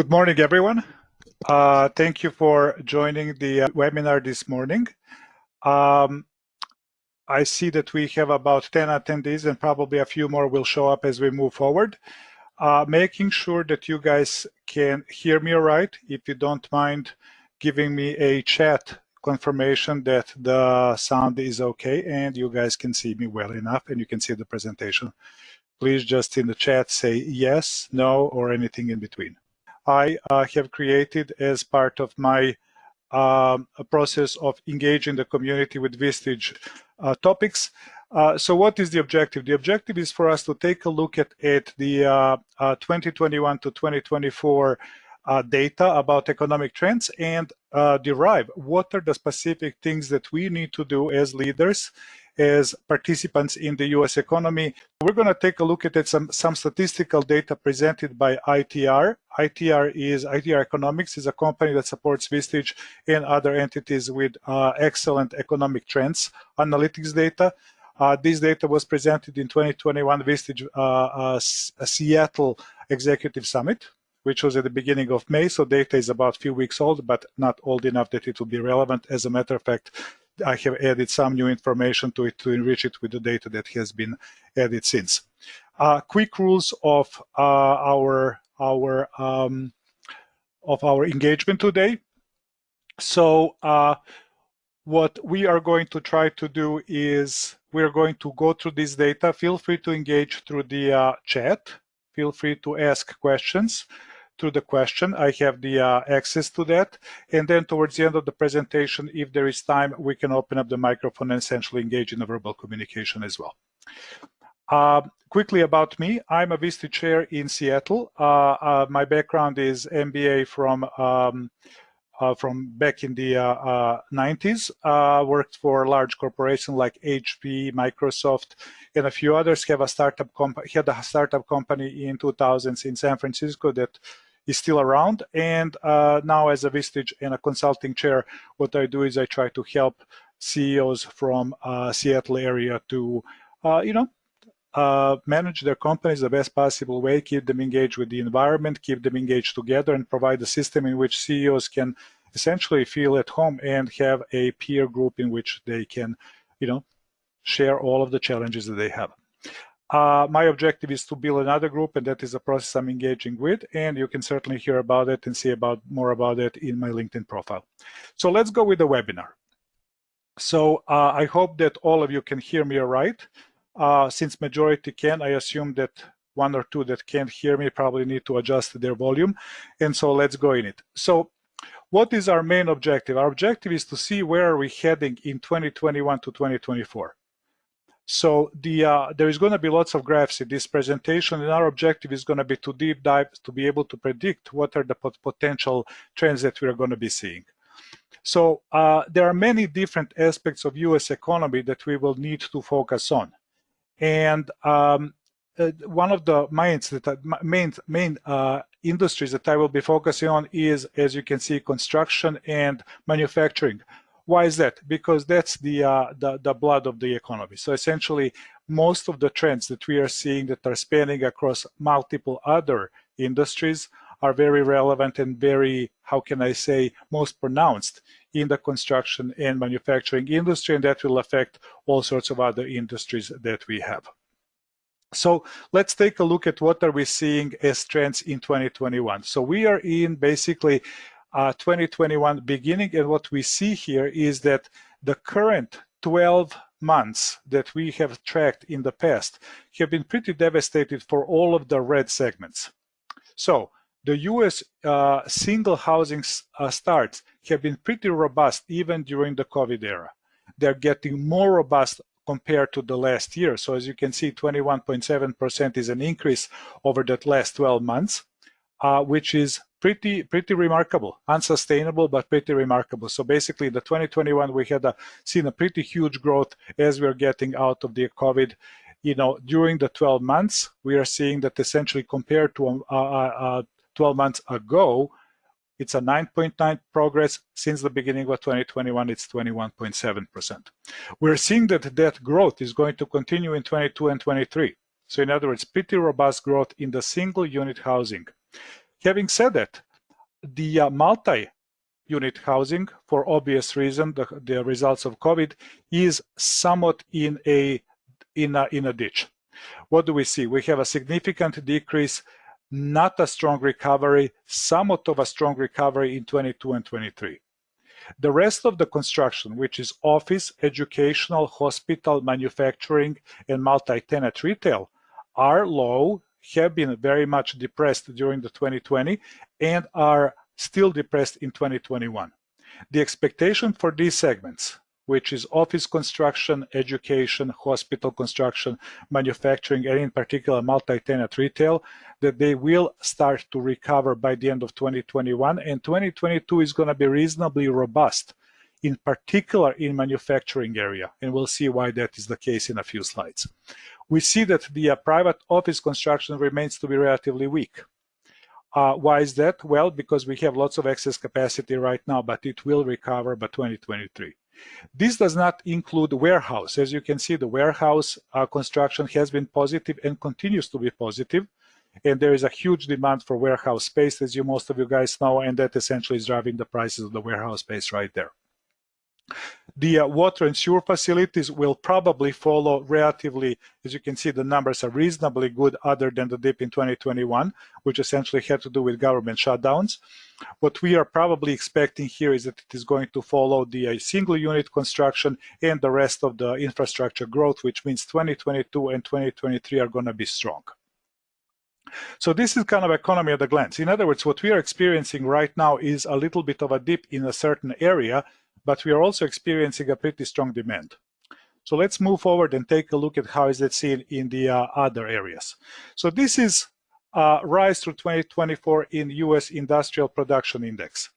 Good morning, everyone. Thank you for joining the webinar this morning. I see that we have about 10 attendees and probably a few more will show up as we move forward. Making sure that you guys can hear me all right. If you don't mind giving me a chat confirmation that the sound is okay and you guys can see me well enough and you can see the presentation. Please just in the chat say yes, no, or anything in between. I have created as part of my process of engaging the community with Vistage topics. So what is the objective? The objective is for us to take a look at the 2021 to 2024 data about economic trends and derive what are the specific things that we need to do as leaders, as participants in the US economy. We're going to take a look at some statistical data presented by ITR. ITR Economics is a company that supports Vistage and other entities with excellent economic trends analytics data. This data was presented in 2021 Vistage Seattle Executive Summit, which was at the beginning of May. So data is about a few weeks old, but not old enough that it will be relevant. As a matter of fact, I have added some new information to it to enrich it with the data that has been added since. Quick rules of our engagement today. So what we are going to try to do is we're going to go through this data. Feel free to engage through the chat. Feel free to ask questions through the question. I have the access to that. And then towards the end of the presentation, if there is time, we can open up the microphone and essentially engage in a verbal communication as well. Quickly about me, I'm a Vistage chair in Seattle. My background is MBA from back in the 90s. Worked for large corporations like HP, Microsoft, and a few others. Had a startup company in 2000s in San Francisco that is still around. And now as a Vistage and a consulting chair, what I do is I try to help CEOs from Seattle area to, manage their companies the best possible way, keep them engaged with the environment, keep them engaged together, and provide a system in which CEOs can essentially feel at home and have a peer group in which they can, share all of the challenges that they have. My objective is to build another group, and that is a process I'm engaging with, and you can certainly hear about it and see more about it in my LinkedIn profile. So let's go with the webinar. So I hope that all of you can hear me all right. Since majority can, I assume that one or two that can't hear me probably need to adjust their volume. And so let's go in it. So what is our main objective? Our objective is to see where are we heading in 2021 to 2024. So there is going to be lots of graphs in this presentation, and our objective is going to be to deep dive to be able to predict what are the potential trends that we are going to be seeing. So there are many different aspects of US economy that we will need to focus on. And one of the main industries that I will be focusing on is, as you can see, construction and manufacturing. Why is that? Because that's the blood of the economy. So essentially, most of the trends that we are seeing that are spanning across multiple other industries are very relevant and very, how can I say, most pronounced in the construction and manufacturing industry, and that will affect all sorts of other industries that we have. So let's take a look at what are we seeing as trends in 2021. So we are in basically 2021 beginning, and what we see here is that the current 12 months that we have tracked in the past have been pretty devastated for all of the red segments. So the US single housing starts have been pretty robust even during the COVID era. They're getting more robust compared to the last year. So as you can see, 21.7% is an increase over that last 12 months, which is pretty remarkable, unsustainable, but pretty remarkable. So basically the 2021, we had seen a pretty huge growth as we're getting out of the COVID. During the 12 months, we are seeing that essentially compared to 12 months ago, it's a 9.9 progress. Since the beginning of 2021, it's 21.7%. We're seeing that growth is going to continue in 22 and 23. So in other words, pretty robust growth in the single unit housing. Having said that, The multi-unit housing, for obvious reason, the results of COVID, is somewhat in a ditch. What do we see? We have a significant decrease, not a strong recovery, somewhat of a strong recovery in 22 and 23. The rest of the construction, which is office, educational, hospital, manufacturing, and multi-tenant retail, are low, have been very much depressed during the 2020, and are still depressed in 2021. The expectation for these segments, which is office construction, education, hospital construction, manufacturing, and in particular multi-tenant retail, that they will start to recover by the end of 2021, and 2022 is going to be reasonably robust, in particular in manufacturing area, and we'll see why that is the case in a few slides. We see that the private office construction remains to be relatively weak. Why is that? Well, because we have lots of excess capacity right now, but it will recover by 2023. This does not include warehouse. As you can see, the warehouse construction has been positive and continues to be positive. And there is a huge demand for warehouse space, as most of you guys know, and that essentially is driving the prices of the warehouse space right there. The water and sewer facilities will probably follow relatively, as you can see, the numbers are reasonably good other than the dip in 2021, which essentially had to do with government shutdowns. What we are probably expecting here is that it is going to follow the single unit construction and the rest of the infrastructure growth, which means 2022 and 2023 are going to be strong. So this is kind of economy at a glance. In other words, what we are experiencing right now is a little bit of a dip in a certain area, but we are also experiencing a pretty strong demand. So let's move forward and take a look at how is it seen in the other areas. So this is rise through 2024 in US Industrial Production Index.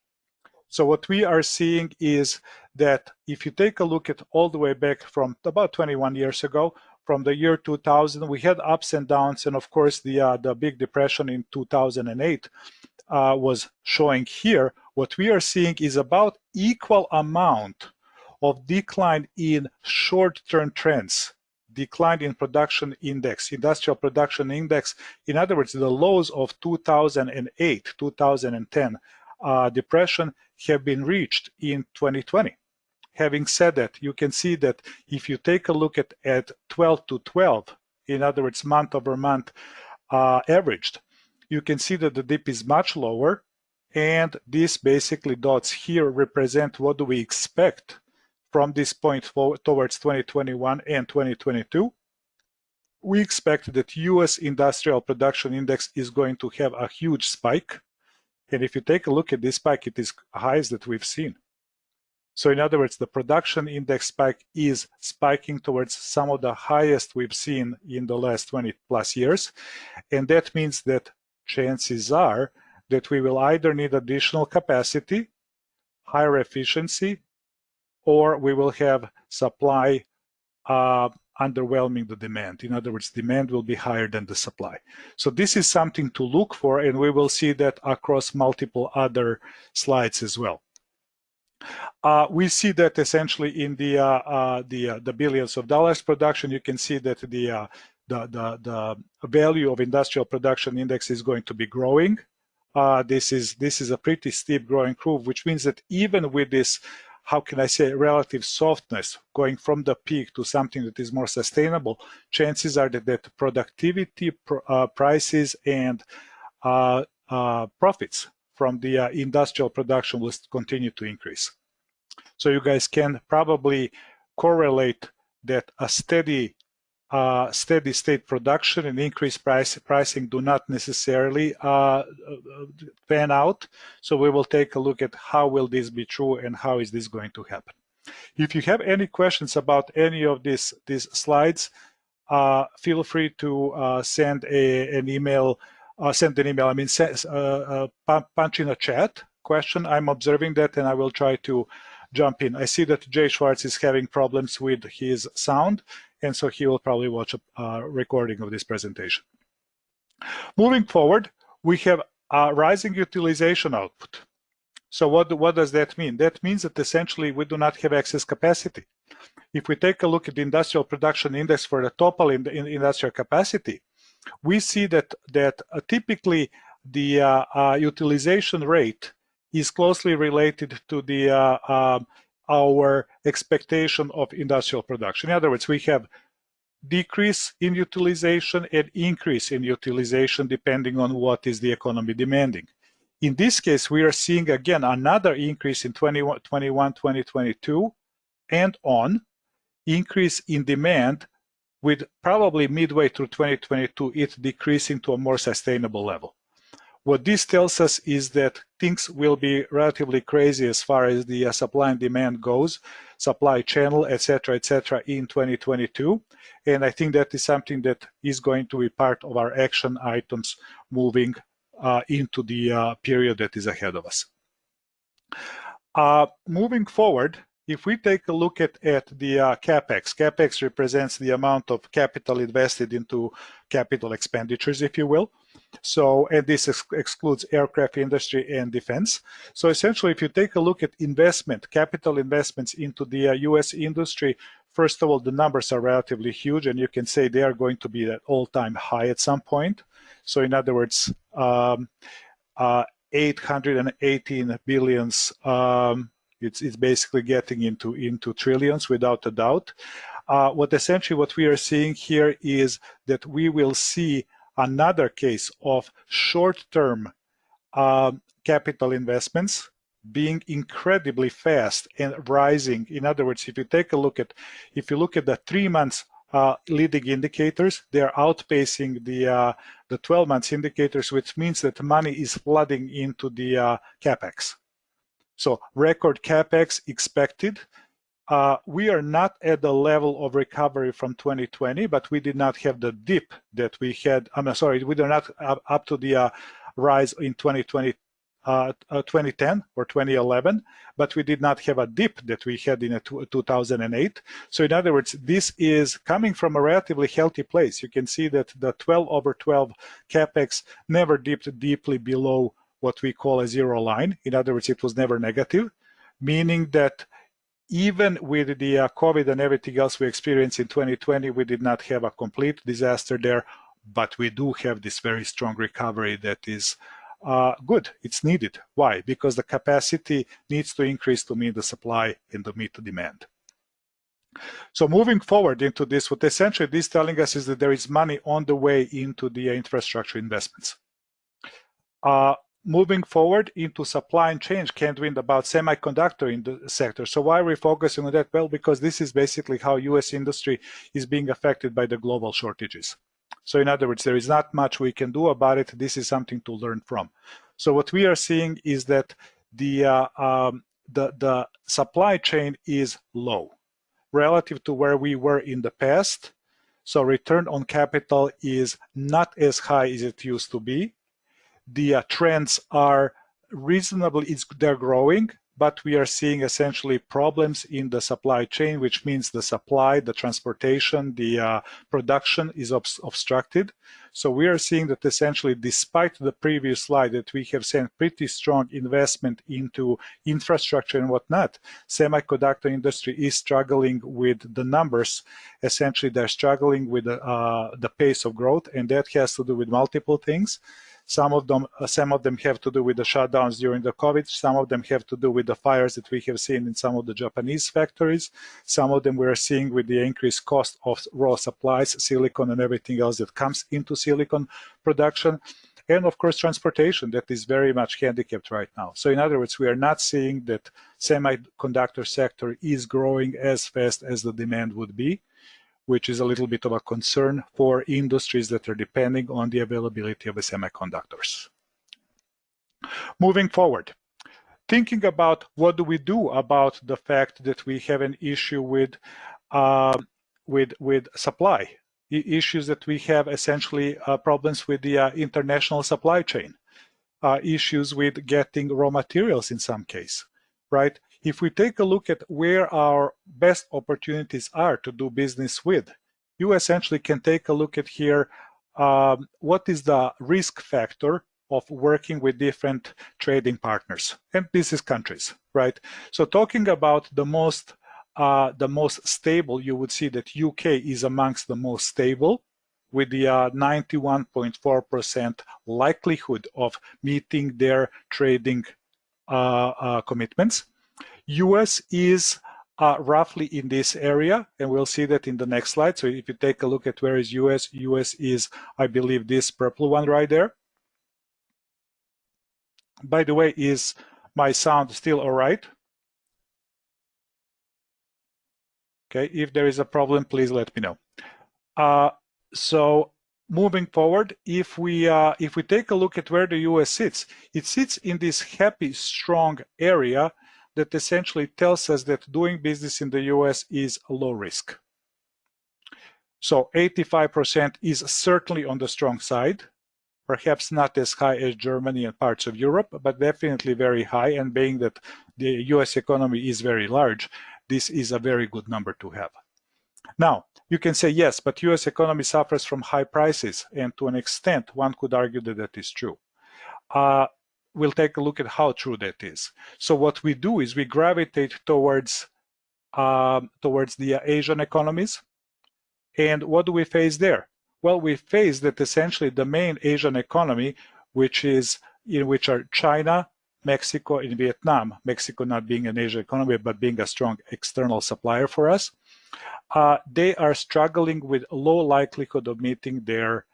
So what we are seeing is that if you take a look at all the way back from about 21 years ago, from the year 2000, we had ups and downs, and of course the big depression in 2008 was showing here. What we are seeing is about equal amount of decline in short-term trends, decline in production index, industrial production index. In other words, the lows of 2008, 2010 depression have been reached in 2020. Having said that, you can see that if you take a look at 12 to 12, in other words, month over month averaged, you can see that the dip is much lower, and these basically dots here represent what do we expect from this point forward towards 2021 and 2022. We expect that US Industrial Production Index is going to have a huge spike, and if you take a look at this spike, it is highest that we've seen. So in other words, the production index spike is spiking towards some of the highest we've seen in the last 20 plus years. And that means that chances are that we will either need additional capacity, higher efficiency, or we will have supply underwhelming the demand. In other words, demand will be higher than the supply. So this is something to look for, and we will see that across multiple other slides as well. We see that essentially in the billions of dollars production. You can see that the value of industrial production index is going to be growing. This is a pretty steep growing curve, which means that even with this, how can I say, relative softness going from the peak to something that is more sustainable, chances are that productivity, prices, and profits from the industrial production will continue to increase. So you guys can probably correlate that a steady state production and increased pricing do not necessarily pan out. So we will take a look at how will this be true and how is this going to happen. If you have any questions about any of these slides, feel free to send an email. Punch in a chat question. I'm observing that, and I will try to jump in. I see that Jay Schwartz is having problems with his sound, and so he will probably watch a recording of this presentation. Moving forward, we have rising utilization output. So what does that mean? That means that essentially we do not have excess capacity. If we take a look at the industrial production index for the total industrial capacity, we see that typically the utilization rate is closely related to the our expectation of industrial production. In other words, we have decrease in utilization and increase in utilization depending on what is the economy demanding. In this case, we are seeing again another increase in 2021, 2022, and on increase in demand, with probably midway through 2022 it decreasing to a more sustainable level. What this tells us is that things will be relatively crazy as far as the supply and demand goes, supply channel, etc., in 2022. And I think that is something that is going to be part of our action items moving into the period that is ahead of us. Moving forward, if we take a look at the CapEx represents the amount of capital invested into capital expenditures, if you will. So, and this excludes aircraft industry and defense. So essentially, if you take a look at investment, capital investments into the US industry, first of all, the numbers are relatively huge, and you can say they are going to be at all-time high at some point. So in other words, 818 billions, it's basically getting into trillions without a doubt. What we are seeing here is that we will see another case of short-term capital investments being incredibly fast and rising. In other words, if you look at the 3 months leading indicators, they're outpacing the 12 months indicators, which means that money is flooding into the CapEx. So record CapEx expected. We are not at the level of recovery from 2020, but we did not have the dip that we had. We are not up to the rise in 2010 or 2011, but we did not have a dip that we had in 2008. So in other words, this is coming from a relatively healthy place. You can see that the 12/12 CapEx never dipped deeply below what we call a zero line. In other words, it was never negative, meaning that even with the COVID and everything else we experienced in 2020, we did not have a complete disaster there, but we do have this very strong recovery that is good. It's needed. Why? Because the capacity needs to increase to meet the supply and to meet the demand. So moving forward into this, what essentially this is telling us is that there is money on the way into the infrastructure investments. Moving forward into supply and chain, can't win about semiconductor in the sector. So why are we focusing on that? Well, because this is basically how US industry is being affected by the global shortages. So in other words, there is not much we can do about it. This is something to learn from. So what we are seeing is that the supply chain is low relative to where we were in the past. So return on capital is not as high as it used to be. The trends are reasonably, they're growing, but we are seeing essentially problems in the supply chain, which means the supply, the transportation, the production is obstructed. So we are seeing that essentially, despite the previous slide that we have seen pretty strong investment into infrastructure and whatnot, semiconductor industry is struggling with the numbers. Essentially, they're struggling with the pace of growth, and that has to do with multiple things. Some of them have to do with the shutdowns during the COVID. Some of them have to do with the fires that we have seen in some of the Japanese factories. Some of them we are seeing with the increased cost of raw supplies, silicon and everything else that comes into silicon production. And of course, transportation that is very much handicapped right now. So in other words, we are not seeing that semiconductor sector is growing as fast as the demand would be, which is a little bit of a concern for industries that are depending on the availability of the semiconductors. Moving forward, thinking about what do we do about the fact that we have an issue with supply, issues that we have essentially problems with the international supply chain, issues with getting raw materials in some case, right? If we take a look at where our best opportunities are to do business with, you essentially can take a look at here, what is the risk factor of working with different trading partners, and this is countries, right? So talking about the most stable, you would see that UK is amongst the most stable, with the 91.4% likelihood of meeting their trading commitments. US is roughly in this area, and we'll see that in the next slide. So if you take a look at where is US, US is, I believe, this purple one right there. By the way, is my sound still all right? Okay, if there is a problem, please let me know. So moving forward, if we take a look at where the US sits, it sits in this happy, strong area that essentially tells us that doing business in the US is low risk. So 85% is certainly on the strong side, perhaps not as high as Germany and parts of Europe, but definitely very high. And being that the US economy is very large, this is a very good number to have. Now, you can say, yes, but US economy suffers from high prices, and to an extent, one could argue that that is true. We'll take a look at how true that is. So what we do is we gravitate towards the Asian economies. And what do we face there? Well, we face that essentially the main Asian economy, which are China, Mexico, and Vietnam, Mexico not being an Asian economy, but being a strong external supplier for us, they are struggling with low likelihood of meeting their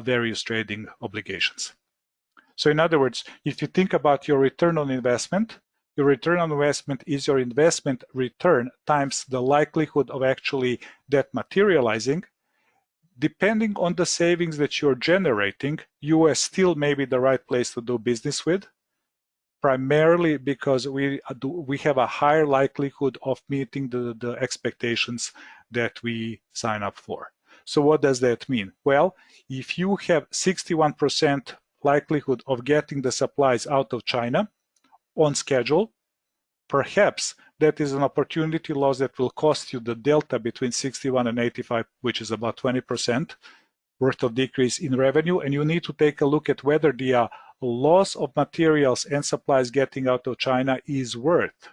various trading obligations. So in other words, if you think about your return on investment, your return on investment is your investment return times the likelihood of actually that materializing. Depending on the savings that you're generating, US still may be the right place to do business with, primarily because we have a higher likelihood of meeting the expectations that we sign up for. So what does that mean? Well, if you have 61% likelihood of getting the supplies out of China on schedule, perhaps that is an opportunity loss that will cost you the delta between 61 and 85, which is about 20% worth of decrease in revenue. And you need to take a look at whether the loss of materials and supplies getting out of China is worth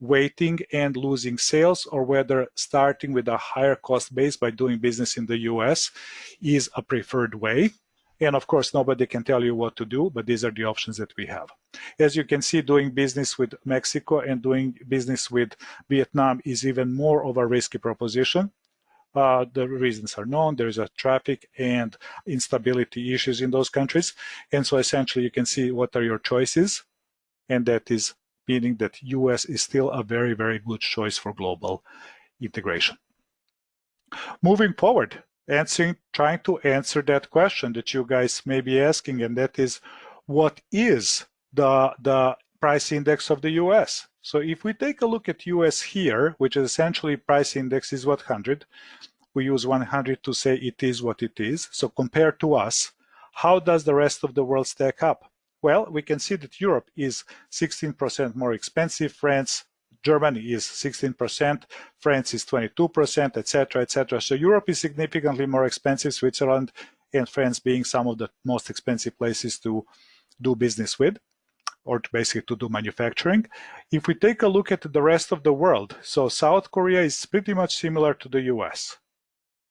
waiting and losing sales, or whether starting with a higher cost base by doing business in the US is a preferred way. And of course, nobody can tell you what to do, but these are the options that we have. As you can see, doing business with Mexico and doing business with Vietnam is even more of a risky proposition. The reasons are known. There's a traffic and instability issues in those countries. And so essentially you can see what are your choices. And that is meaning that US is still a very, very good choice for global integration. Moving forward, trying to answer that question that you guys may be asking, and that is, what is the price index of the US? So if we take a look at US here, which is essentially price index is 100, we use 100 to say it is what it is. So compared to us, how does the rest of the world stack up? Well, we can see that Europe is 16% more expensive, Germany is 16%, France is 22%, etc., etc. So Europe is significantly more expensive, Switzerland and France being some of the most expensive places to do business with, or basically to do manufacturing. If we take a look at the rest of the world, so South Korea is pretty much similar to the US,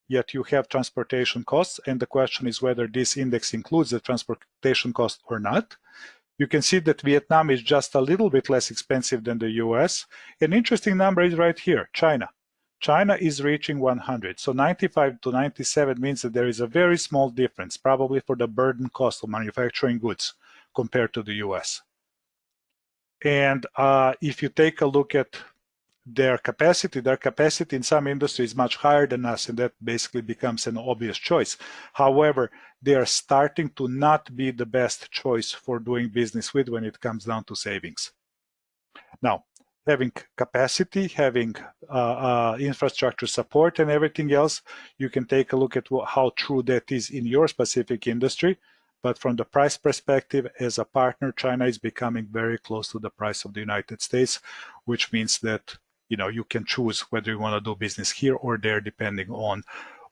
yet you have transportation costs, and the question is whether this index includes the transportation cost or not. You can see that Vietnam is just a little bit less expensive than the US. An interesting number is right here, China. China is reaching 100. So 95 to 97 means that there is a very small difference, probably for the burden cost of manufacturing goods compared to the US. And if you take a look at their capacity in some industries is much higher than us, and that basically becomes an obvious choice. However, they are starting to not be the best choice for doing business with when it comes down to savings. Now, having capacity, having infrastructure support and everything else, you can take a look at how true that is in your specific industry. But from the price perspective, as a partner, China is becoming very close to the price of the United States, which means that you can choose whether you want to do business here or there, depending on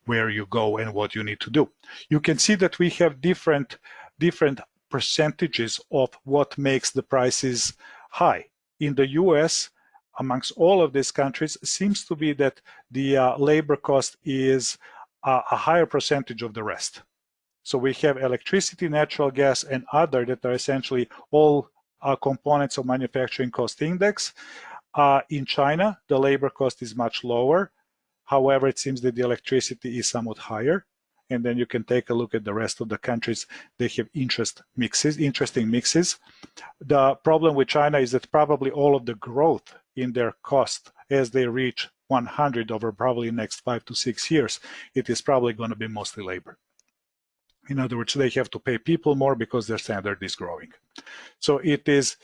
where you go and what you need to do. You can see that we have different percentages of what makes the prices high. In the US, amongst all of these countries, seems to be that the labor cost is a higher percentage of the rest. So we have electricity, natural gas, and other that are essentially all components of manufacturing cost index. In China, the labor cost is much lower. However, it seems that the electricity is somewhat higher. And then you can take a look at the rest of the countries. They have interesting mixes. The problem with China is that probably all of the growth in their cost as they reach 100 over probably the next 5 to 6 years, it is probably going to be mostly labor. In other words, they have to pay people more because their standard is growing. So it is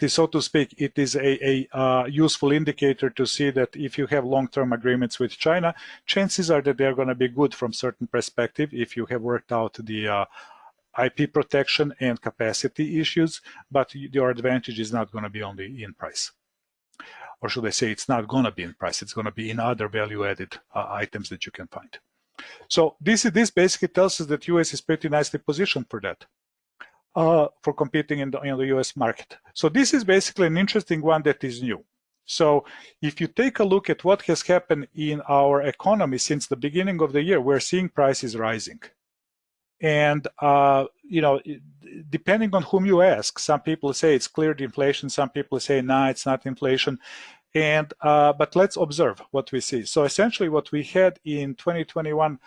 so to speak, it is a useful indicator to see that if you have long-term agreements with China, chances are that they're going to be good from certain perspective if you have worked out the IP protection and capacity issues, but your advantage is not going to be only in price. Or should I say it's not going to be in price, it's going to be in other value-added items that you can find. So this basically tells us that US is pretty nicely positioned for that, for competing in the US market. So this is basically an interesting one that is new. So if you take a look at what has happened in our economy since the beginning of the year, we're seeing prices rising. And, depending on whom you ask, some people say it's cleared inflation, some people say, nah, it's not inflation. And but let's observe what we see. So essentially what we had in 2021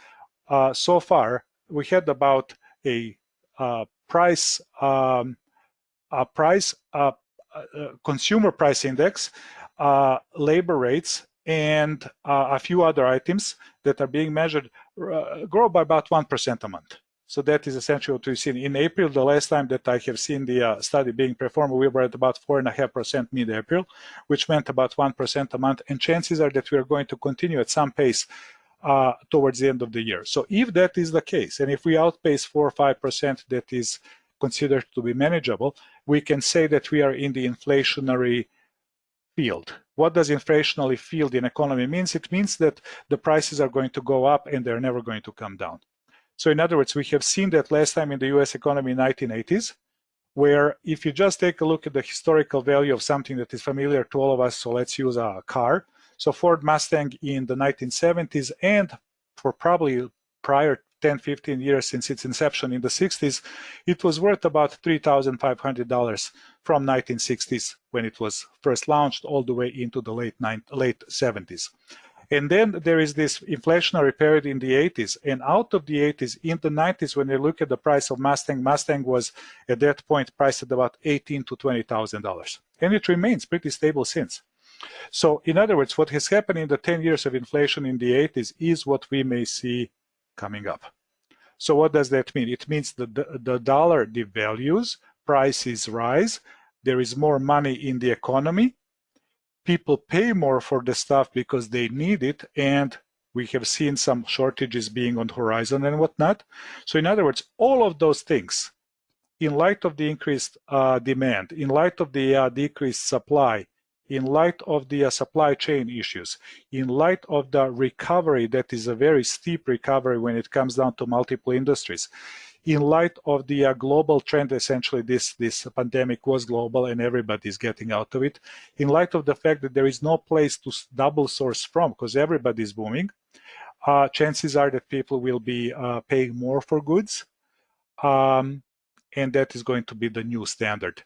so far, we had about a consumer price index, labor rates, and a few other items that are being measured grow by about 1% a month. So that is essentially what we've seen. In April, the last time that I have seen the study being performed, we were at about 4.5% mid-April, which meant about 1% a month. And chances are that we are going to continue at some pace towards the end of the year. So if that is the case, and if we outpace 4 or 5%, that is considered to be manageable, we can say that we are in the inflationary field. What does inflationary field in economy means? It means that the prices are going to go up and they're never going to come down. So in other words, we have seen that last time in the US economy in 1980s, where if you just take a look at the historical value of something that is familiar to all of us, so let's use a car. So Ford Mustang in the 1970s and for probably prior 10, 15 years since its inception in the 60s, it was worth about $3,500 from 1960s when it was first launched all the way into the late 70s. And then there is this inflationary period in the 80s. And out of the 80s, in the 90s, when you look at the price of Mustang was at that point priced at about $18,000 to $20,000. And it remains pretty stable since. So in other words, what has happened in the 10 years of inflation in the 80s is what we may see coming up. So what does that mean? It means that the dollar devalues, prices rise, there is more money in the economy, people pay more for the stuff because they need it, and we have seen some shortages being on the horizon and whatnot. So in other words, all of those things, in light of the increased demand, in light of the decreased supply, in light of the supply chain issues, in light of the recovery that is a very steep recovery when it comes down to multiple industries, in light of the global trend, essentially this pandemic was global and everybody's getting out of it, in light of the fact that there is no place to double source from because everybody's booming, chances are that people will be paying more for goods, and that is going to be the new standard.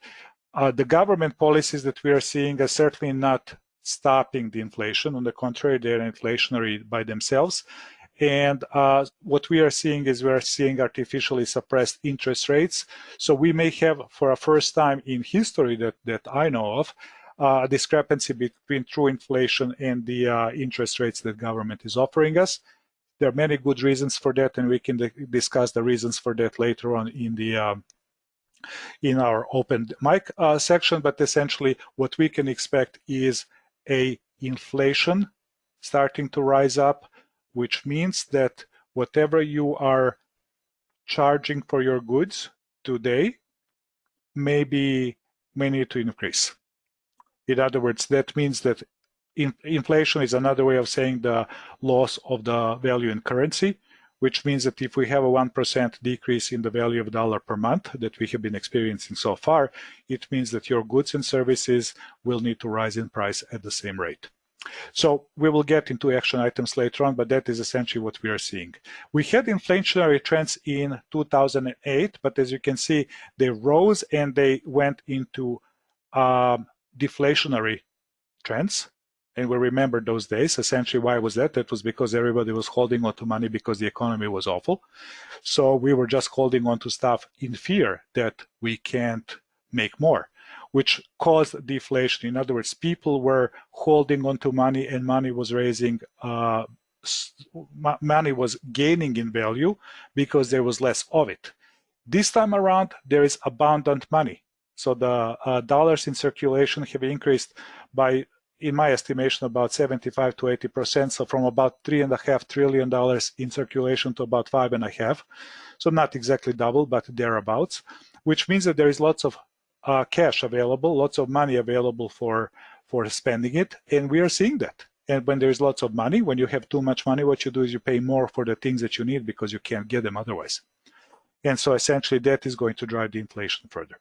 The government policies that we are seeing are certainly not stopping the inflation. On the contrary, they're inflationary by themselves. And what we are seeing is artificially suppressed interest rates. So we may have, for a first time in history that I know of, a discrepancy between true inflation and the interest rates that government is offering us. There are many good reasons for that, and we can discuss the reasons for that later on in our open mic section. But essentially, what we can expect is a inflation starting to rise up, which means that whatever you are charging for your goods today may need to increase. In other words, that means that inflation is another way of saying the loss of the value in currency, which means that if we have a 1% decrease in the value of the dollar per month that we have been experiencing so far, it means that your goods and services will need to rise in price at the same rate. So we will get into action items later on, but that is essentially what we are seeing. We had inflationary trends in 2008, but as you can see, they rose and they went into deflationary trends. And we remember those days. Essentially, why was that? That was because everybody was holding on to money because the economy was awful. So we were just holding on to stuff in fear that we can't make more, which caused deflation. In other words, people were holding on to money and money was money was gaining in value because there was less of it. This time around, there is abundant money. So the dollars in circulation have increased by, in my estimation, about 75 to 80%. So from about $3.5 trillion in circulation to about 5.5. So not exactly double, but thereabouts, which means that there is lots of cash available, lots of money available for spending it, and we are seeing that. And when there's lots of money, when you have too much money, what you do is you pay more for the things that you need because you can't get them otherwise. And so essentially that is going to drive the inflation further.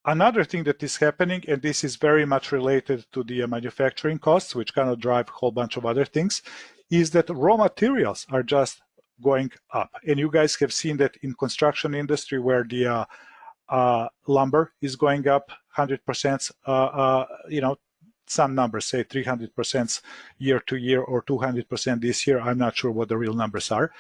Another thing that is happening, and this is very much related to the manufacturing costs, which kind of drive a whole bunch of other things, is that raw materials are just going up. And you guys have seen that in construction industry where the lumber is going up 100%, some numbers say 300% year to year or 200% this year. I'm not sure what the real numbers are.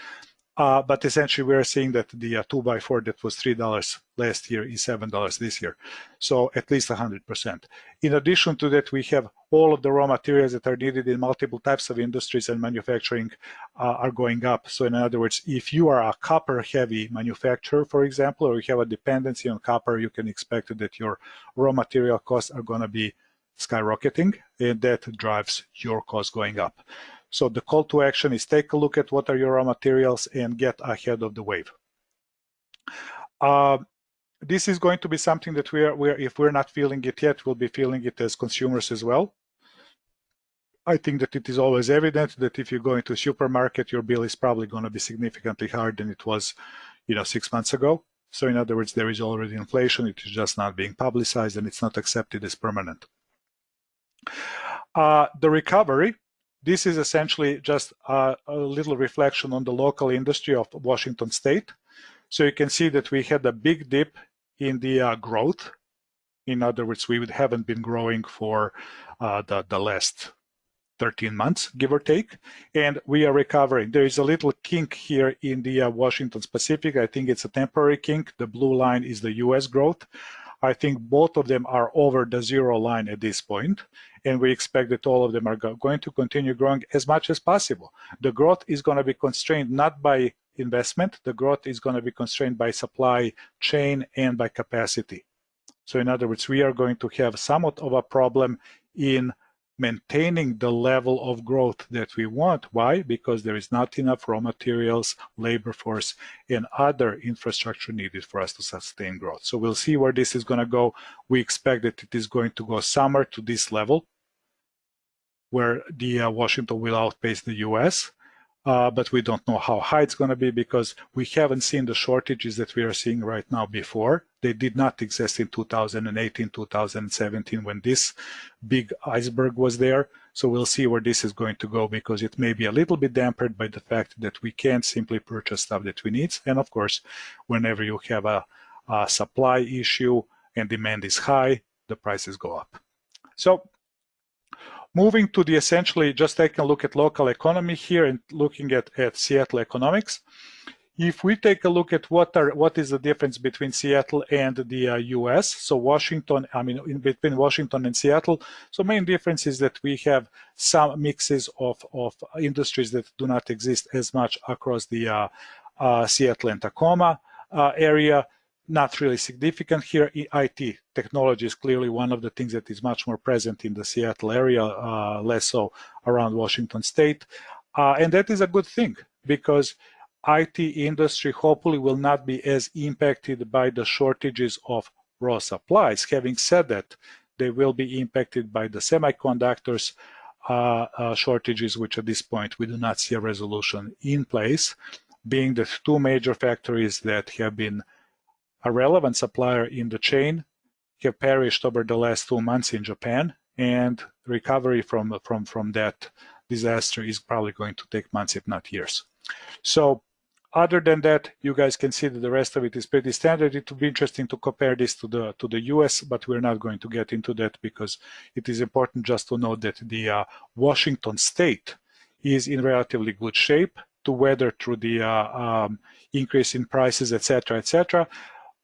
But essentially, we're seeing that the 2x4 that was $3 last year is $7 this year. So at least 100%. In addition to that, we have all of the raw materials that are needed in multiple types of industries and manufacturing are going up. So in other words, if you are a copper-heavy manufacturer, for example, or you have a dependency on copper, you can expect that your raw material costs are going to be skyrocketing, and that drives your costs going up. So the call to action is take a look at what are your raw materials and get ahead of the wave. This is going to be something that if we're not feeling it yet, we'll be feeling it as consumers as well. I think that it is always evident that if you go into a supermarket, your bill is probably going to be significantly higher than it was, 6 months ago. So in other words, there is already inflation. It is just not being publicized and it's not accepted as permanent. The recovery. This is essentially just a little reflection on the local industry of Washington State. So you can see that we had a big dip in the growth. In other words, we haven't been growing for the last 13 months, give or take, and we are recovering. There is a little kink here in the Washington Pacific. I think it's a temporary kink. The blue line is the US growth. I think both of them are over the zero line at this point, and we expect that all of them are going to continue growing as much as possible. The growth is going to be constrained not by investment, the growth is going to be constrained by supply chain and by capacity. So in other words, we are going to have somewhat of a problem in maintaining the level of growth that we want. Why? Because there is not enough raw materials, labor force, and other infrastructure needed for us to sustain growth. So we'll see where this is going to go. We expect that it is going to go somewhere to this level, where the Washington will outpace the US. But we don't know how high it's going to be because we haven't seen the shortages that we are seeing right now before. They did not exist in 2018, 2017 when this big iceberg was there. So we'll see where this is going to go because it may be a little bit dampened by the fact that we can't simply purchase stuff that we need. And of course, whenever you have a supply issue and demand is high, the prices go up. So moving to the essentially just taking a look at local economy here and looking at Seattle economics. If we take a look at what is the difference between Seattle and the US, so Washington, in between Washington and Seattle, so main difference is that we have some mixes of industries that do not exist as much across the Seattle and Tacoma area. Not really significant here. IT technology is clearly one of the things that is much more present in the Seattle area, less so around Washington State. And that is a good thing because IT industry hopefully will not be as impacted by the shortages of raw supplies. Having said that, they will be impacted by the semiconductors shortages, which at this point we do not see a resolution in place, being the two major factories that have been a relevant supplier in the chain have perished over the last 2 months in Japan, and recovery from that disaster is probably going to take months, if not years. So other than that, you guys can see that the rest of it is pretty standard. It would be interesting to compare this to the US, but we're not going to get into that because it is important just to note that the Washington state is in relatively good shape to weather through the increase in prices, etc., etc.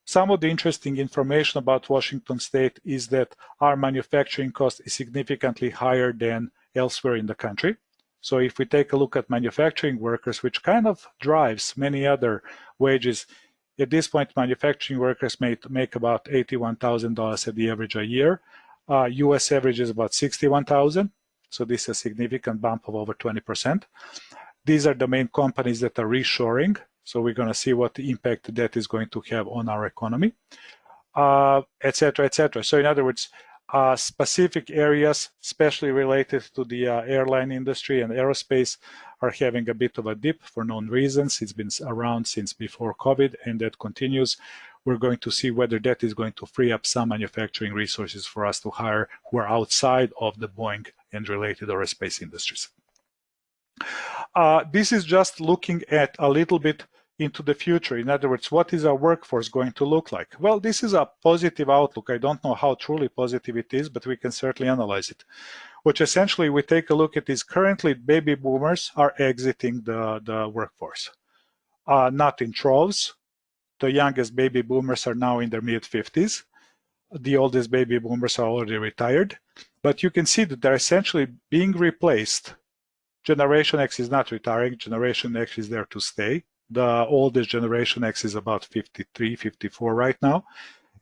Some of the interesting information about Washington state is that our manufacturing cost is significantly higher than elsewhere in the country. So if we take a look at manufacturing workers, which kind of drives many other wages, at this point, manufacturing workers make about $81,000 at the average a year. US average is about $61,000. So this is a significant bump of over 20%. These are the main companies that are reshoring. So we're going to see what the impact that is going to have on our economy, etc., etc. So in other words, specific areas, especially related to the airline industry and aerospace, are having a bit of a dip for known reasons. It's been around since before COVID, and that continues. We're going to see whether that is going to free up some manufacturing resources for us to hire who are outside of the Boeing and related aerospace industries. This is just looking at a little bit into the future. In other words, what is our workforce going to look like? Well, this is a positive outlook. I don't know how truly positive it is, but we can certainly analyze it. Which essentially we take a look at is currently baby boomers are exiting the workforce. Not in troves. The youngest baby boomers are now in their mid-50s. The oldest baby boomers are already retired. But you can see that they're essentially being replaced. Generation X is not retiring. Generation X is there to stay. The oldest Generation X is about 53, 54 right now.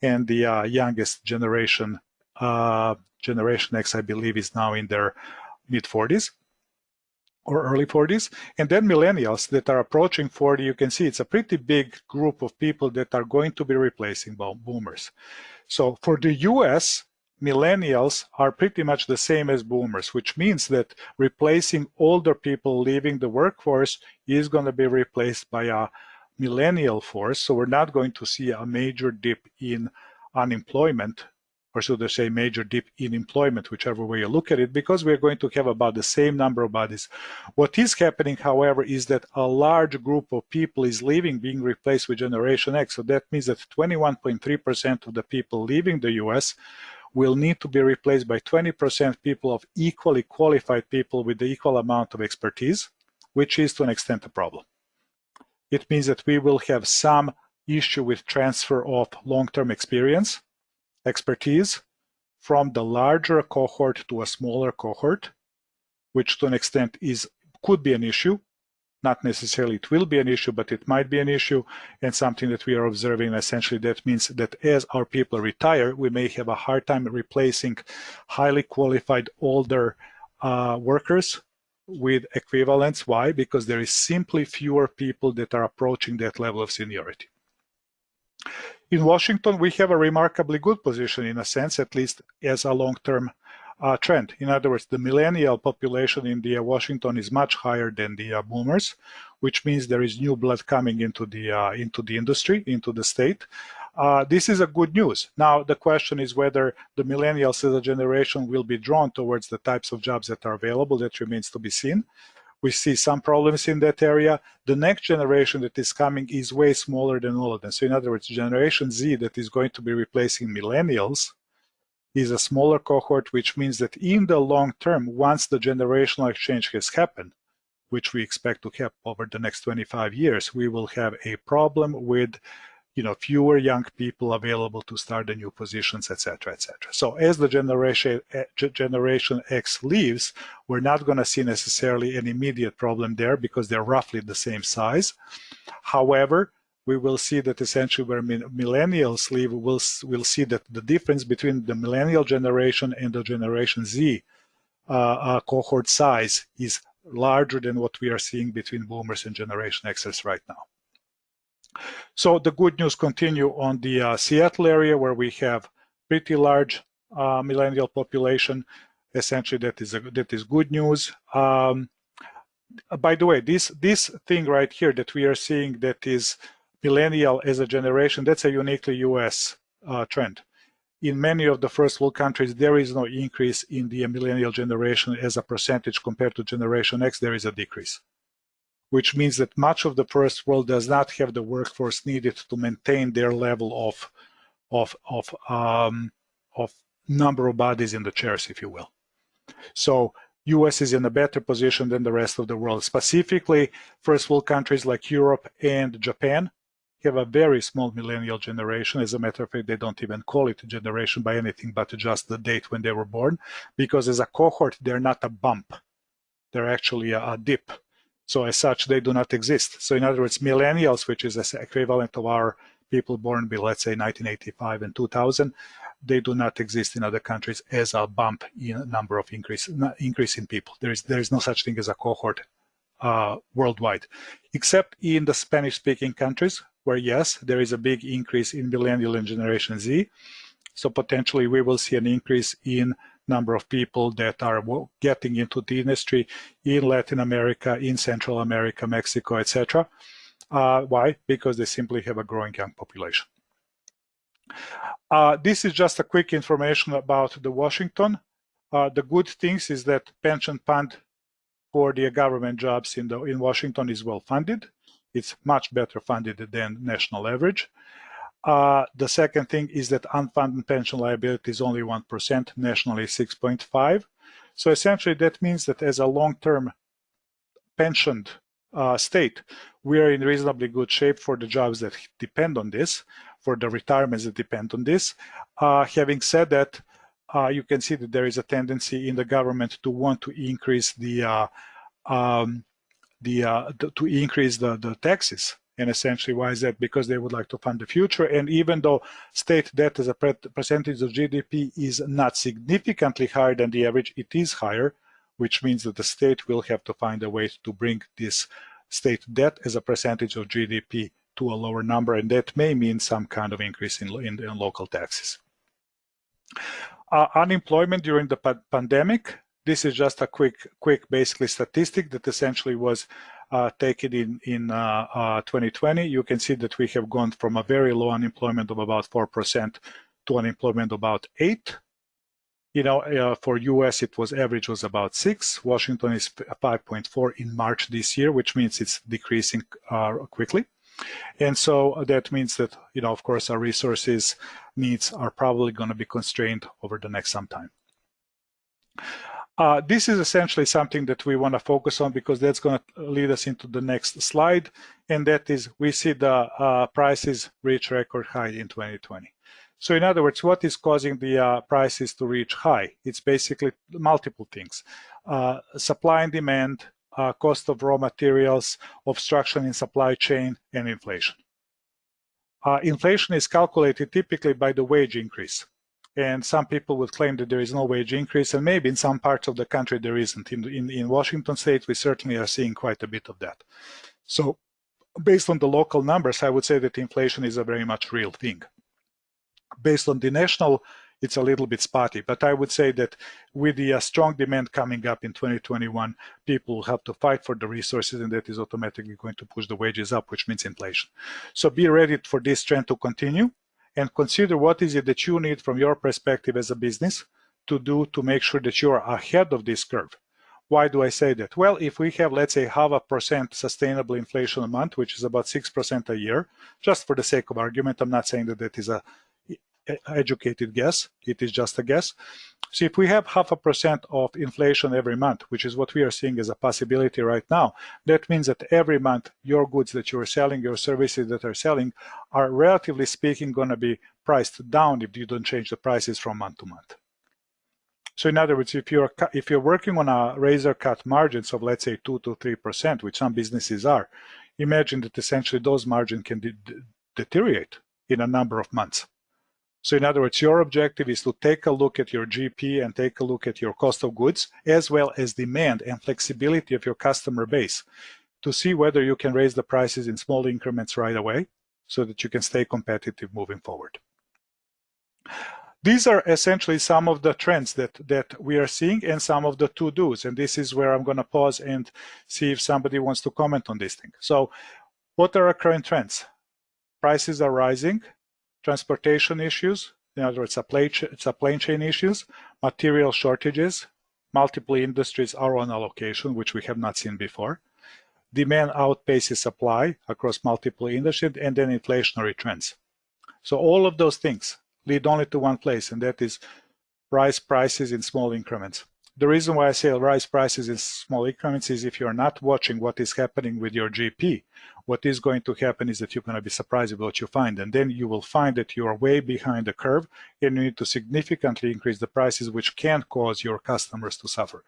And the youngest generation, Generation X, I believe, is now in their mid-40s or early 40s. And then millennials that are approaching 40, you can see it's a pretty big group of people that are going to be replacing boomers. So for the US, millennials are pretty much the same as boomers, which means that replacing older people leaving the workforce is going to be replaced by a millennial force. So we're not going to see a major dip in unemployment, or should I say major dip in employment, whichever way you look at it, because we're going to have about the same number of bodies. What is happening, however, is that a large group of people is leaving, being replaced with Generation X. So that means that 21.3% of the people leaving the US will need to be replaced by 20% people of equally qualified people with the equal amount of expertise, which is to an extent a problem. It means that we will have some issue with transfer of long-term experience, expertise, from the larger cohort to a smaller cohort, which to an extent could be an issue. Not necessarily it will be an issue, but it might be an issue, and something that we are observing. Essentially, that means that as our people retire, we may have a hard time replacing highly qualified older workers with equivalents. Why? Because there is simply fewer people that are approaching that level of seniority. In Washington, we have a remarkably good position in a sense, at least as a long-term trend. In other words, the millennial population in the Washington is much higher than the boomers, which means there is new blood coming into the industry, into the state. This is a good news. Now, the question is whether the millennials as a generation will be drawn towards the types of jobs that are available. That remains to be seen. We see some problems in that area. The next generation that is coming is way smaller than all of them. So in other words, Generation Z that is going to be replacing millennials is a smaller cohort, which means that in the long term, once the generational exchange has happened, which we expect to happen over the next 25 years, we will have a problem with fewer young people available to start the new positions, etc., etc. So as the Generation X leaves, we're not going to see necessarily an immediate problem there because they're roughly the same size. However, we will see that essentially where millennials leave, we'll see that the difference between the millennial generation and the Generation Z cohort size is larger than what we are seeing between boomers and Generation Xers right now. So the good news continue on the Seattle area, where we have pretty large millennial population. Essentially, that is good news. By the way, this thing right here that we are seeing, that is millennial as a generation, that's a uniquely US trend. in many of the first world countries, there is no increase in the millennial generation as a percentage compared to Generation X. There is a decrease, which means that much of the first world does not have the workforce needed to maintain their level of number of bodies in the chairs, if you will. So US is in a better position than the rest of the world. Specifically, first world countries like Europe and Japan have a very small millennial generation. As a matter of fact, they don't even call it a generation by anything but just the date when they were born, because as a cohort, they're not a bump. They're actually a dip. So as such, they do not exist. So in other words, millennials, which is the equivalent of our people born by, let's say, 1985 and 2000, they do not exist in other countries as a bump in number of increase in people. There is no such thing as a cohort worldwide, except in the Spanish-speaking countries, where yes, there is a big increase in millennial and Generation Z. So potentially we will see an increase in number of people that are getting into the industry in Latin America, in Central America, Mexico, etc. Why? Because they simply have a growing young population. This is just a quick information about the Washington. The good things is that pension fund for the government jobs in Washington is well funded. It's much better funded than national average. The second thing is that unfunded pension liability is only 1%, nationally 6.5%. So essentially that means that as a long-term pensioned state, we are in reasonably good shape for the jobs that depend on this, for the retirements that depend on this. Having said that, you can see that there is a tendency in the government to want to increase the taxes. And essentially, why is that? Because they would like to fund the future. And even though state debt as a percentage of GDP is not significantly higher than the average, it is higher, which means that the state will have to find a way to bring this state debt as a percentage of GDP to a lower number. And that may mean some kind of increase in local taxes. Unemployment during the pandemic. This is just a quick basically statistic that essentially was taken in 2020. You can see that we have gone from a very low unemployment of about 4% to unemployment of about 8%. You know, for US, average was about 6. Washington is 5.4 in March this year, which means it's decreasing quickly. And so that means that, you know, of course, our resources needs are probably going to be constrained over the next some time. This is essentially something that we want to focus on because that's going to lead us into the next slide. And that is, we see the prices reach record high in 2020. So in other words, what is causing the prices to reach high? It's basically multiple things. Supply and demand, cost of raw materials, obstruction in supply chain, and inflation. Inflation is calculated typically by the wage increase. And some people would claim that there is no wage increase, and maybe in some parts of the country there isn't. In Washington state, we certainly are seeing quite a bit of that. So based on the local numbers, I would say that inflation is a very much real thing. Based on the national, it's a little bit spotty, but I would say that with the strong demand coming up in 2021, people will have to fight for the resources, and that is automatically going to push the wages up, which means inflation. So be ready for this trend to continue, and consider what is it that you need from your perspective as a business to do to make sure that you're ahead of this curve. Why do I say that? Well, if we have, let's say, 0.5% sustainable inflation a month, which is about 6% a year, just for the sake of argument, I'm not saying that that is a educated guess, it is just a guess. So if we have 0.5% of inflation every month, which is what we are seeing as a possibility right now, that means that every month your goods that you're selling, your services that are selling, are relatively speaking going to be priced down if you don't change the prices from month to month. So in other words, if you're working on a razor cut margins of, let's say, 2 to 3%, which some businesses are, imagine that essentially those margins can deteriorate in a number of months. So in other words, your objective is to take a look at your GP and take a look at your cost of goods, as well as demand and flexibility of your customer base, to see whether you can raise the prices in small increments right away so that you can stay competitive moving forward. These are essentially some of the trends that we are seeing and some of the to-dos. And this is where I'm going to pause and see if somebody wants to comment on this thing. So what are our current trends? Prices are rising. Transportation issues, in other words, supply chain issues, material shortages, multiple industries are on allocation, which we have not seen before. Demand outpaces supply across multiple industries, and then inflationary trends. So all of those things lead only to one place, and that is rise prices in small increments. The reason why I say rise prices in small increments is if you're not watching what is happening with your GP, what is going to happen is that you're going to be surprised with what you find. And then you will find that you are way behind the curve and you need to significantly increase the prices, which can cause your customers to suffer.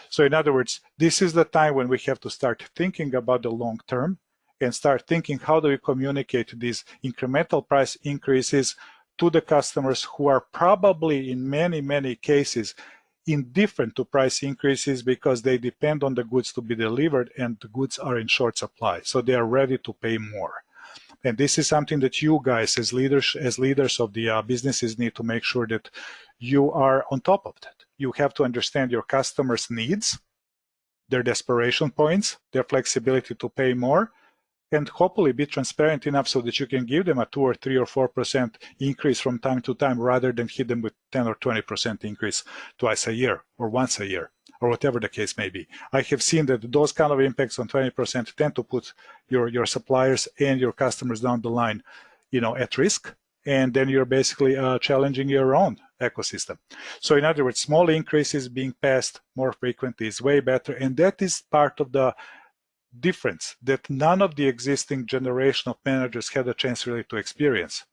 So in other words, this is the time when we have to start thinking about the long term and start thinking how do we communicate these incremental price increases to the customers who are probably in many cases indifferent to price increases because they depend on the goods to be delivered and the goods are in short supply. So they are ready to pay more. And this is something that you guys as leaders of the businesses need to make sure that you are on top of that. You have to understand your customers' needs, their desperation points, their flexibility to pay more, and hopefully be transparent enough so that you can give them a 2 or 3 or 4% increase from time to time rather than hit them with 10 or 20% increase twice a year or once a year or whatever the case may be. I have seen that those kind of impacts on 20% tend to put your suppliers and your customers down the line, at risk. And then you're basically challenging your own ecosystem. So in other words, small increases being passed more frequently is way better. And that is part of the difference that none of the existing generation of managers had a chance really to experience,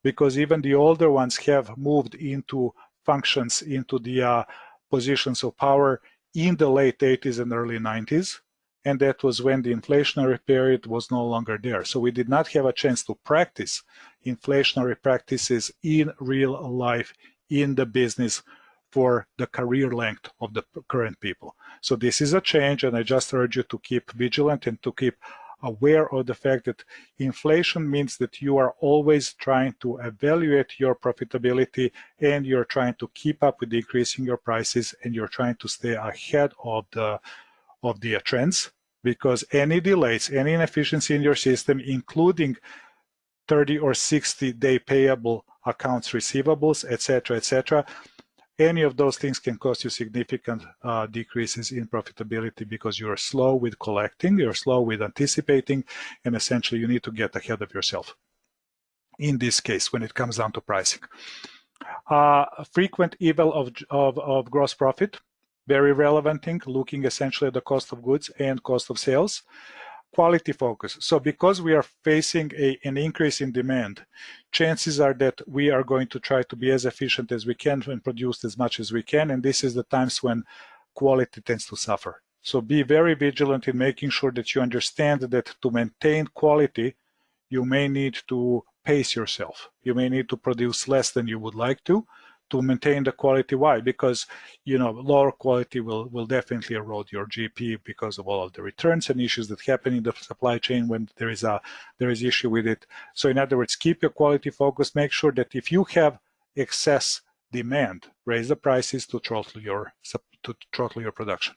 because even the older ones have moved into functions, into the positions of power in the late 80s and early 90s, and that was when the inflationary period was no longer there. So we did not have a chance to practice inflationary practices in real life in the business for the career length of the current people. So this is a change, and I just urge you to keep vigilant and to keep aware of the fact that inflation means that you are always trying to evaluate your profitability and you're trying to keep up with increasing your prices and you're trying to stay ahead of the trends, because any delays, any inefficiency in your system, including 30 or 60-day payable accounts receivables, etc., any of those things can cost you significant decreases in profitability because you're slow with collecting, you're slow with anticipating, and essentially you need to get ahead of yourself. In this case, when it comes down to pricing. Frequent eval of gross profit, very relevant thing, looking essentially at the cost of goods and cost of sales. Quality focus. So because we are facing an increase in demand, chances are that we are going to try to be as efficient as we can and produce as much as we can. And this is the times when quality tends to suffer. So be very vigilant in making sure that you understand that to maintain quality, you may need to pace yourself. You may need to produce less than you would like to maintain the quality. Why? Because lower quality will definitely erode your GP because of all of the returns and issues that happen in the supply chain when there is issue with it. So in other words, keep your quality focused. Make sure that if you have excess demand, raise the prices to throttle your production.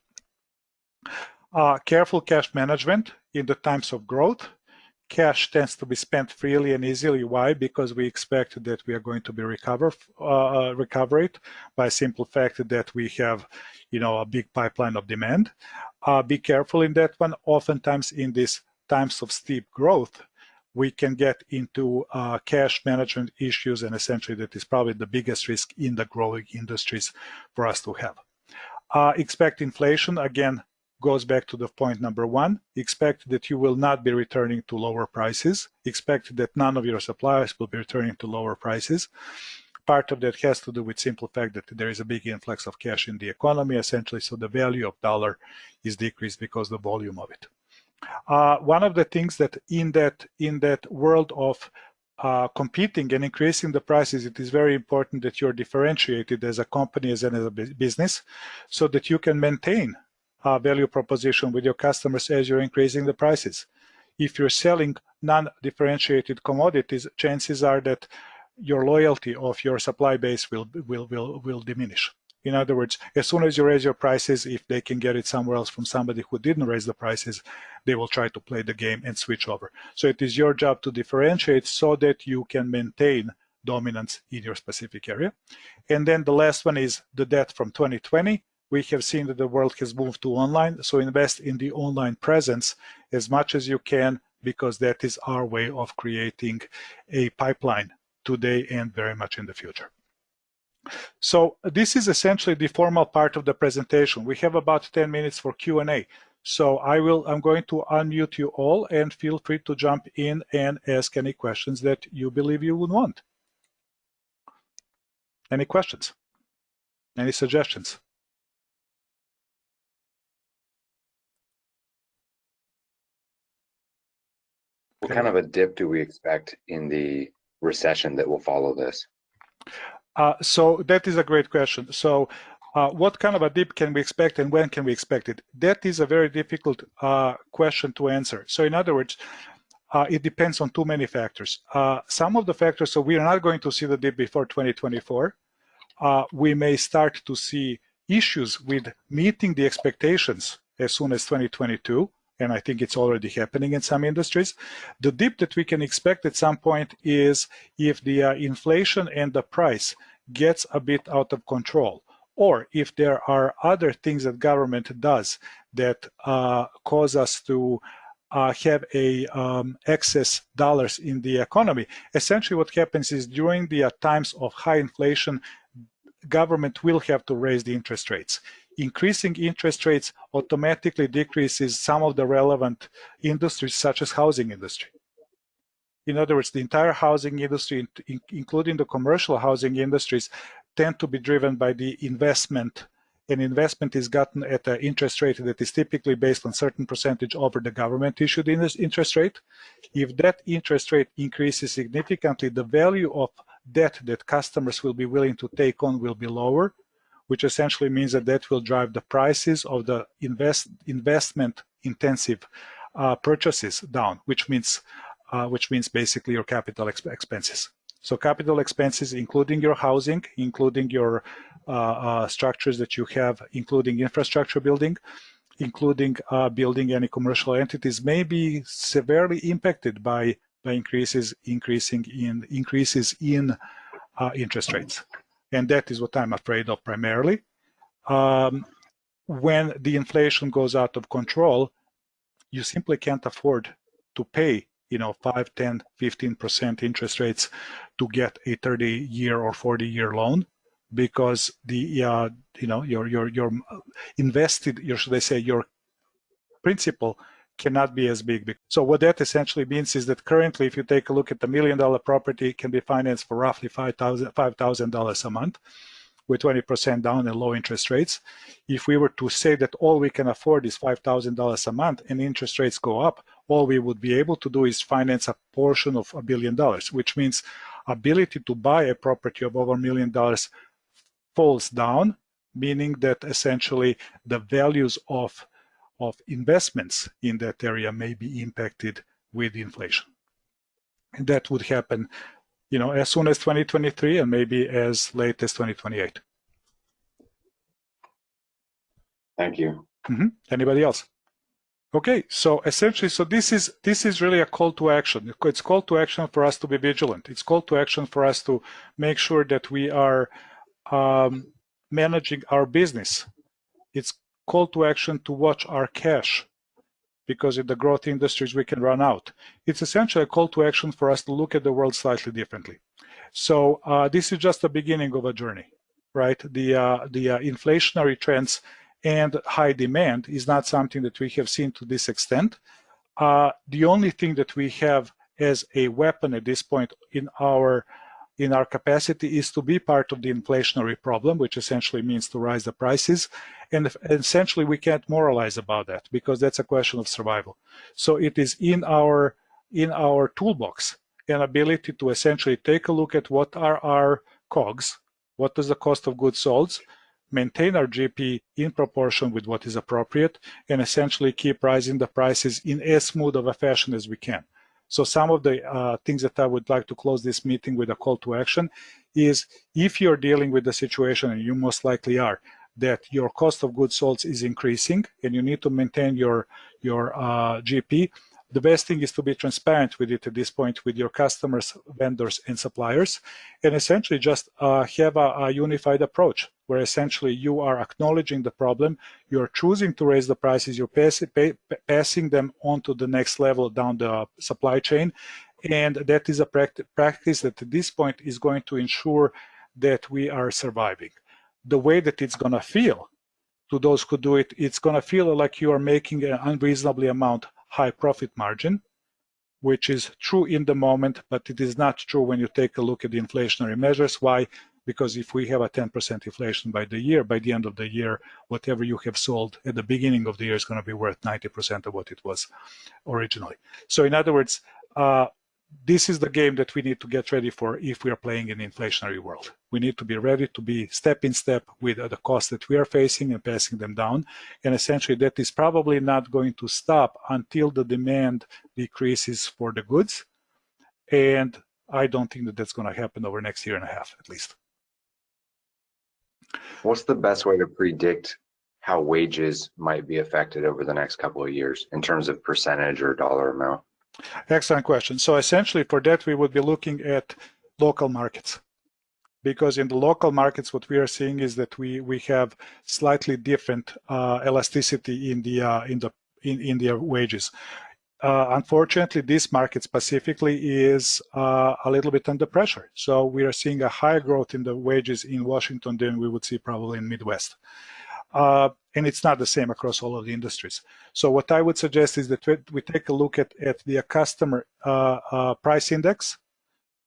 Careful cash management in the times of growth. Cash tends to be spent freely and easily. Why? Because we expect that we are going to be recover it by simple fact that we have, a big pipeline of demand. Be careful in that one. Oftentimes in these times of steep growth, we can get into cash management issues, and essentially that is probably the biggest risk in the growing industries for us to have. Expect inflation, again, goes back to the point number one. Expect that you will not be returning to lower prices. Expect that none of your suppliers will be returning to lower prices. Part of that has to do with simple fact that there is a big influx of cash in the economy, essentially, so the value of dollar is decreased because the volume of it. One of the things that in that world of competing and increasing the prices, it is very important that you're differentiated as a company, as a business, so that you can maintain value proposition with your customers as you're increasing the prices. If you're selling non-differentiated commodities, chances are that your loyalty of your supply base will diminish. In other words, as soon as you raise your prices, if they can get it somewhere else from somebody who didn't raise the prices, they will try to play the game and switch over. So it is your job to differentiate so that you can maintain dominance in your specific area. And then the last one is the debt from 2020. We have seen that the world has moved to online, so invest in the online presence as much as you can, because that is our way of creating a pipeline today and very much in the future. So this is essentially the formal part of the presentation. We have about 10 minutes for Q&A. So I'm going to unmute you all, and feel free to jump in and ask any questions that you believe you would want. Any questions? Any suggestions? What kind of a dip do we expect in the recession that will follow this? So that is a great question. So what kind of a dip can we expect, and when can we expect it? That is a very difficult question to answer. So in other words, it depends on too many factors. Some of the factors, so we are not going to see the dip before 2024. We may start to see issues with meeting the expectations as soon as 2022. And I think it's already happening in some industries. The dip that we can expect at some point is if the inflation and the price gets a bit out of control, or if there are other things that government does that cause us to have excess dollars in the economy. Essentially what happens is during the times of high inflation, government will have to raise the interest rates. Increasing interest rates automatically decreases some of the relevant industries, such as housing industry. In other words, the entire housing industry, including the commercial housing industries, tend to be driven by the investment, and investment is gotten at an interest rate that is typically based on certain percentage over the government issued interest rate. If that interest rate increases significantly, the value of debt that customers will be willing to take on will be lower, which essentially means that that will drive the prices of the investment intensive purchases down, which means basically your capital expenses. So capital expenses, including your housing, including your structures that you have, including infrastructure building, including building any commercial entities, may be severely impacted by increases in interest rates. And that is what I'm afraid of primarily. When the inflation goes out of control, you simply can't afford to pay 5, 10, 15% interest rates to get a 30-year or 40-year loan, because your invested, your principal cannot be as big. So what that essentially means is that currently, if you take a look at the $1 million property, it can be financed for roughly $5,000 a month with 20% down and low interest rates. If we were to say that all we can afford is $5,000 a month and interest rates go up, all we would be able to do is finance a portion of $1 billion, which means ability to buy a property of over $1 million falls down, meaning that essentially the values of investments in that area may be impacted with inflation. And that would happen, as soon as 2023 and maybe as late as 2028. Thank you. Anybody else? Okay, so essentially, this is really a call to action. It's call to action for us to be vigilant. It's call to action for us to make sure that we are managing our business. It's call to action to watch our cash, because in the growth industries we can run out. It's essentially a call to action for us to look at the world slightly differently. So this is just the beginning of a journey, right? The inflationary trends and high demand is not something that we have seen to this extent. The only thing that we have as a weapon at this point in our capacity is to be part of the inflationary problem, which essentially means to rise the prices. And essentially we can't moralize about that, because that's a question of survival. So it is in our toolbox an ability to essentially take a look at what are our COGS, what is the cost of goods sold, maintain our GP in proportion with what is appropriate, and essentially keep rising the prices in as smooth of a fashion as we can. So some of the things that I would like to close this meeting with a call to action is, if you're dealing with the situation, and you most likely are, that your cost of goods sold is increasing and you need to maintain your GP, The best thing is to be transparent with it at this point with your customers, vendors, and suppliers, and essentially just have a unified approach where essentially you are acknowledging the problem, you're choosing to raise the prices, you're passing them on to the next level down the supply chain, and that is a practice that at this point is going to ensure that we are surviving. The way that it's going to feel to those who do it, it's going to feel like you are making an unreasonably amount high profit margin, which is true in the moment, but it is not true when you take a look at the inflationary measures. Why? Because if we have a 10% inflation by the end of the year, whatever you have sold at the beginning of the year is going to be worth 90% of what it was originally. So in other words, this is the game that we need to get ready for if we are playing in an inflationary world. We need to be ready to be step in step with the costs that we are facing and passing them down. And essentially that is probably not going to stop until the demand decreases for the goods. And I don't think that that's going to happen over the next year and a half, at least. What's the best way to predict how wages might be affected over the next couple of years in terms of percentage or dollar amount? Excellent question. So essentially for that, we would be looking at local markets. Because in the local markets, what we are seeing is that we have slightly different elasticity in the wages. Unfortunately, this market specifically is a little bit under pressure. So we are seeing a higher growth in the wages in Washington than we would see probably in Midwest. And it's not the same across all of the industries. So what I would suggest is that we take a look at the customer price index.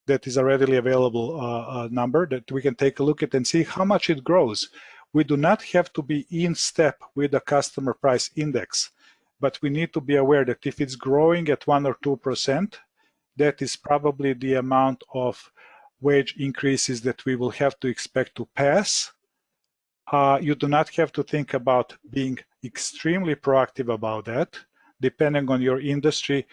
That is a readily available number that we can take a look at and see how much it grows. We do not have to be in step with the customer price index, but we need to be aware that if it's growing at 1 or 2%, that is probably the amount of wage increases that we will have to expect to pass. You do not have to think about being extremely proactive about that. Depending on your industry,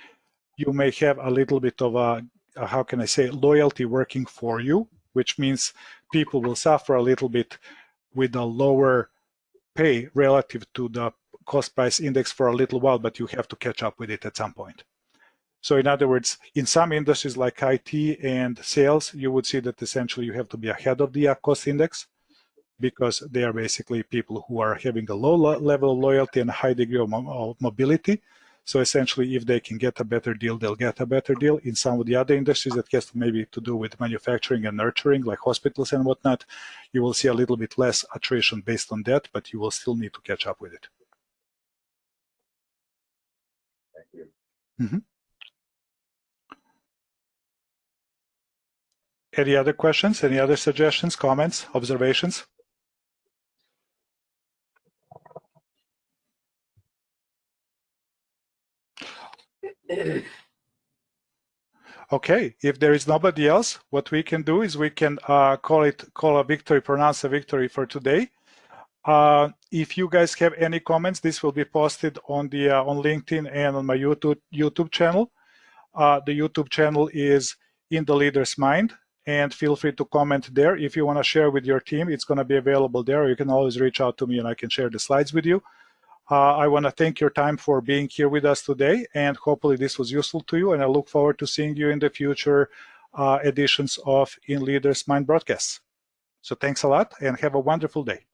you may have a little bit of a how can I say, loyalty working for you, which means people will suffer a little bit with a lower pay relative to the cost price index for a little while, but you have to catch up with it at some point. So in other words, in some industries like IT and sales, you would see that essentially you have to be ahead of the cost index because they are basically people who are having a low level of loyalty and a high degree of mobility. So essentially, if they can get a better deal, they'll get a better deal. In some of the other industries that has maybe to do with manufacturing and nurturing, like hospitals and whatnot, you will see a little bit less attrition based on that, but you will still need to catch up with it. Thank you. Mm-hmm. Any other questions? Any other suggestions, comments, observations? Okay, if there is nobody else, what we can do is we can call a victory, pronounce a victory for today. If you guys have any comments, this will be posted on the on LinkedIn and on my YouTube channel. The YouTube channel is In the Leader's Mind, and feel free to comment there. If you want to share with your team, it's going to be available there. You can always reach out to me and I can share the slides with you. I want to thank your time for being here with us today, and hopefully this was useful to you, and I look forward to seeing you in the future editions of In Leaders Mind broadcasts. So thanks a lot and have a wonderful day.